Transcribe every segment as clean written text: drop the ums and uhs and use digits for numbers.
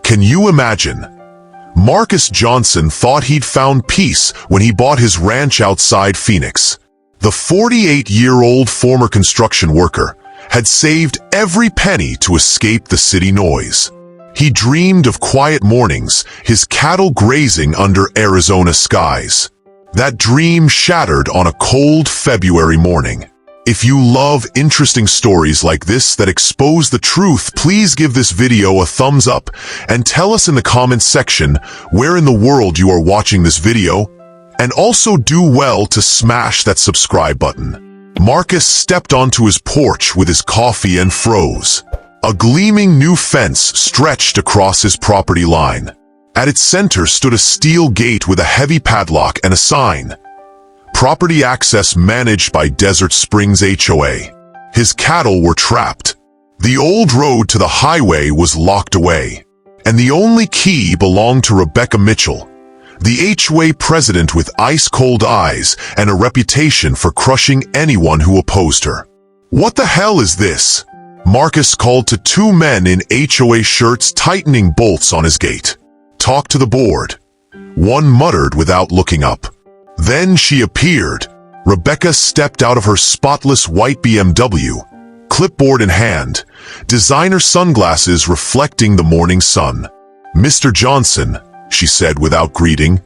Can you imagine? Marcus Johnson thought he'd found peace when he bought his ranch outside Phoenix. The 48-year-old former construction worker had saved every penny to escape the city noise. He dreamed of quiet mornings, his cattle grazing under Arizona skies. That dream shattered on a cold February morning. If you love interesting stories like this that expose the truth, please give this video a thumbs up and tell us in the comments section where in the world you are watching this video, and also do well to smash that subscribe button. Marcus stepped onto his porch with his coffee and froze. A gleaming new fence stretched across his property line. At its center stood a steel gate with a heavy padlock and a sign: Property access managed by Desert Springs HOA. His cattle were trapped. The old road to the highway was locked away, and the only key belonged to Rebecca Mitchell, the HOA president with ice-cold eyes and a reputation for crushing anyone who opposed her. "What the hell is this?" Marcus called to two men in HOA shirts tightening bolts on his gate. "Talk to the board," one muttered without looking up. Then she appeared. Rebecca stepped out of her spotless white BMW, clipboard in hand, designer sunglasses reflecting the morning sun. "Mr. Johnson," she said without greeting,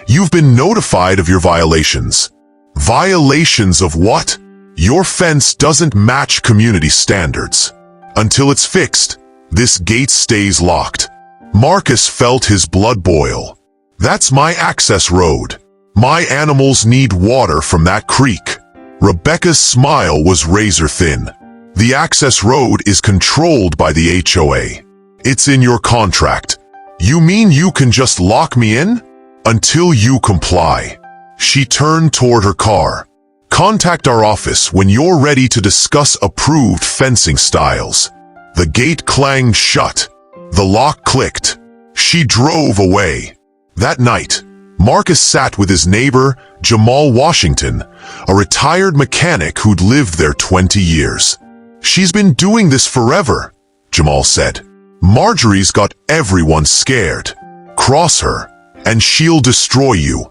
"you've been notified of your violations." "Violations of what?" "Your fence doesn't match community standards. Until it's fixed, this gate stays locked." Marcus felt his blood boil. "That's my access road. My animals need water from that creek." Rebecca's smile was razor thin. "The access road is controlled by the HOA. It's in your contract. You mean you can just lock me in? Until you comply." She turned toward her car. "Contact our office when you're ready to discuss approved fencing styles." The gate clanged shut. The lock clicked. She drove away. That night, Marcus sat with his neighbor, Jamal Washington, a retired mechanic who'd lived there 20 years. "She's been doing this forever," Jamal said. "Marjorie's got everyone scared. Cross her, and she'll destroy you."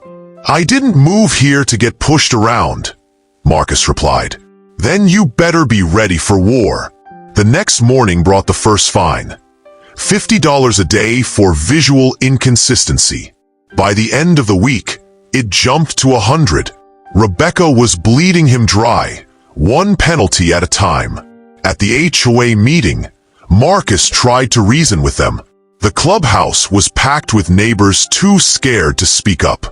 "I didn't move here to get pushed around," Marcus replied. "Then you better be ready for war." The next morning brought the first fine. $50 a day for visual inconsistency. By the end of the week, it jumped to 100. Rebecca was bleeding him dry, one penalty at a time. At the HOA meeting, Marcus tried to reason with them. The clubhouse was packed with neighbors too scared to speak up.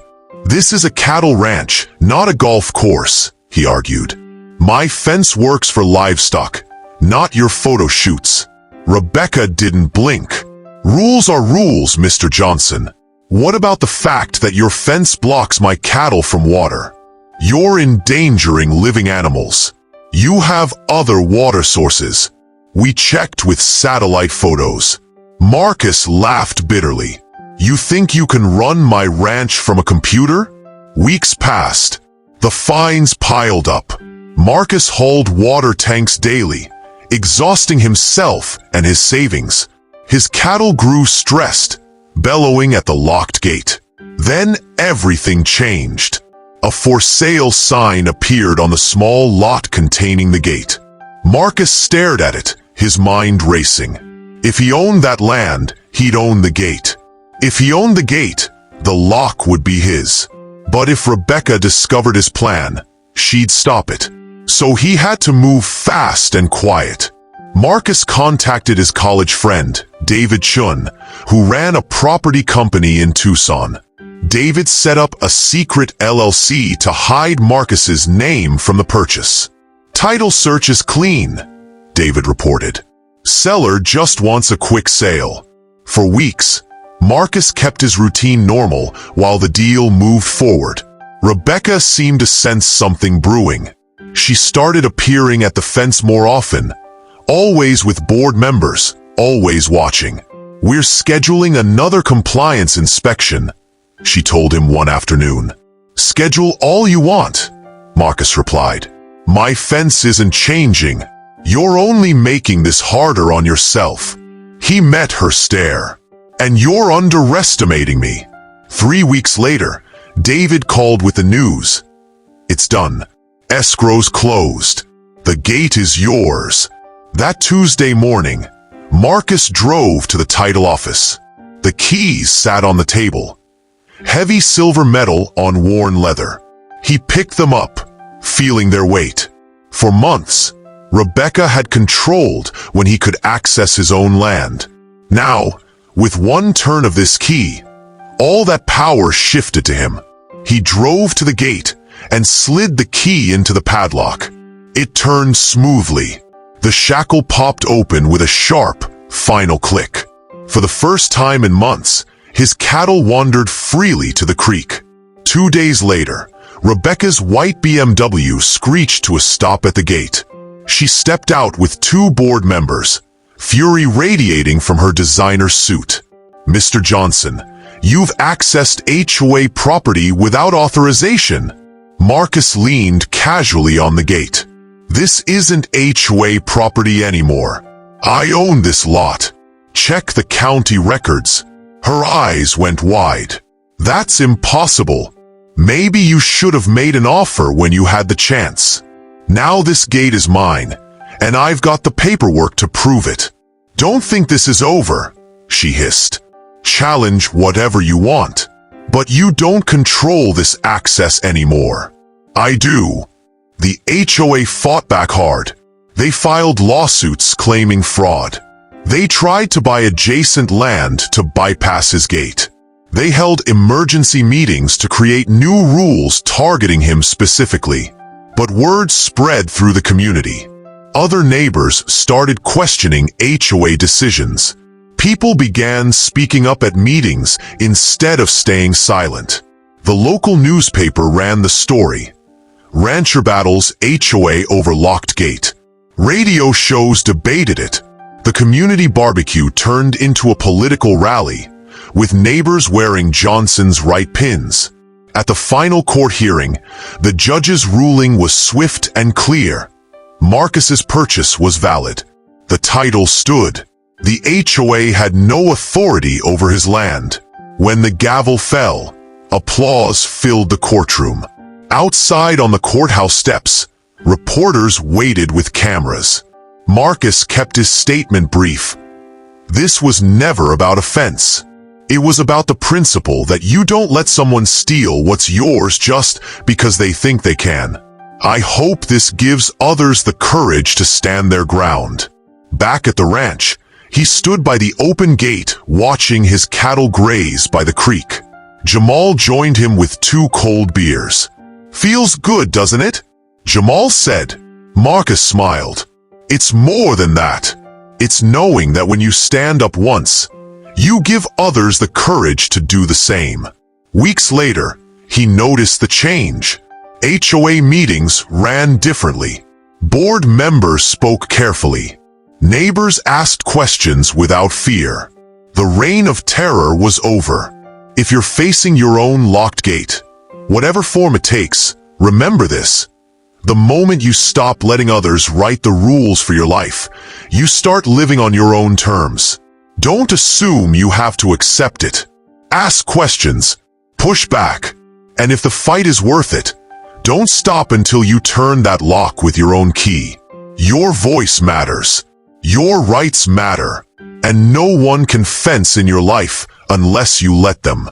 "This is a cattle ranch, not a golf course," he argued. "My fence works for livestock, not your photo shoots." Rebecca didn't blink. "Rules are rules, Mr. Johnson. What about the fact that your fence blocks my cattle from water? You're endangering living animals. You have other water sources. We checked with satellite photos." Marcus laughed bitterly. "You think you can run my ranch from a computer?" Weeks passed. The fines piled up. Marcus hauled water tanks daily, exhausting himself and his savings. His cattle grew stressed, bellowing at the locked gate. Then everything changed. A for sale sign appeared on the small lot containing the gate. Marcus stared at it, his mind racing. If he owned that land, he'd own the gate. If he owned the gate, the lock would be his. But if Rebecca discovered his plan, she'd stop it. So he had to move fast and quiet. Marcus contacted his college friend, David Chun, who ran a property company in Tucson. David set up a secret LLC to hide Marcus's name from the purchase. "Title search is clean," David reported. "Seller just wants a quick sale." For weeks, Marcus kept his routine normal while the deal moved forward. Rebecca seemed to sense something brewing. She started appearing at the fence more often, always with board members, always watching. "We're scheduling another compliance inspection," she told him one afternoon. "Schedule all you want," Marcus replied. "My fence isn't changing. You're only making this harder on yourself." He met her stare. And you're underestimating me." 3 weeks later, David called with the news. "It's done. Escrow's closed. The gate is yours." That Tuesday morning, Marcus drove to the title office. The keys sat on the table. Heavy silver metal on worn leather. He picked them up, feeling their weight. For months, Rebecca had controlled when he could access his own land. Now, with one turn of this key, all that power shifted to him. He drove to the gate and slid the key into the padlock. It turned smoothly. The shackle popped open with a sharp, final click. For the first time in months, his cattle wandered freely to the creek. 2 days later, Rebecca's white BMW screeched to a stop at the gate. She stepped out with 2 board members, fury radiating from her designer suit. "Mr. Johnson, you've accessed HOA property without authorization." Marcus leaned casually on the gate. "This isn't HOA property anymore. I own this lot. Check the county records." Her eyes went wide. "That's impossible. Maybe you should have made an offer when you had the chance. Now this gate is mine, and I've got the paperwork to prove it." "Don't think this is over," she hissed. "Challenge whatever you want, but you don't control this access anymore." "I do." The HOA fought back hard. They filed lawsuits claiming fraud. They tried to buy adjacent land to bypass his gate. They held emergency meetings to create new rules targeting him specifically. But word spread through the community. Other neighbors started questioning HOA decisions. People began speaking up at meetings instead of staying silent. The local newspaper ran the story. Rancher battles HOA over locked gate. Radio shows debated it. The community barbecue turned into a political rally, with neighbors wearing Johnson's right pins. At the final court hearing, the judge's ruling was swift and clear. Marcus's purchase was valid. The title stood. The HOA had no authority over his land. When the gavel fell, applause filled the courtroom. Outside on the courthouse steps, reporters waited with cameras. Marcus kept his statement brief. This was never about offense. It was about the principle that you don't let someone steal what's yours just because they think they can. I hope this gives others the courage to stand their ground. Back at the ranch, he stood by the open gate watching his cattle graze by the creek. Jamal joined him with 2 cold beers. "Feels good, doesn't it?" Jamal said. Marcus smiled. "It's more than that. It's knowing that when you stand up once, you give others the courage to do the same." Weeks later, he noticed the change. HOA meetings ran differently. Board members spoke carefully. Neighbors asked questions without fear. The reign of terror was over. If you're facing your own locked gate, whatever form it takes, remember this. The moment you stop letting others write the rules for your life, you start living on your own terms. Don't assume you have to accept it. Ask questions, push back, and if the fight is worth it, don't stop until you turn that lock with your own key. Your voice matters. Your rights matter. And no one can fence in your life unless you let them.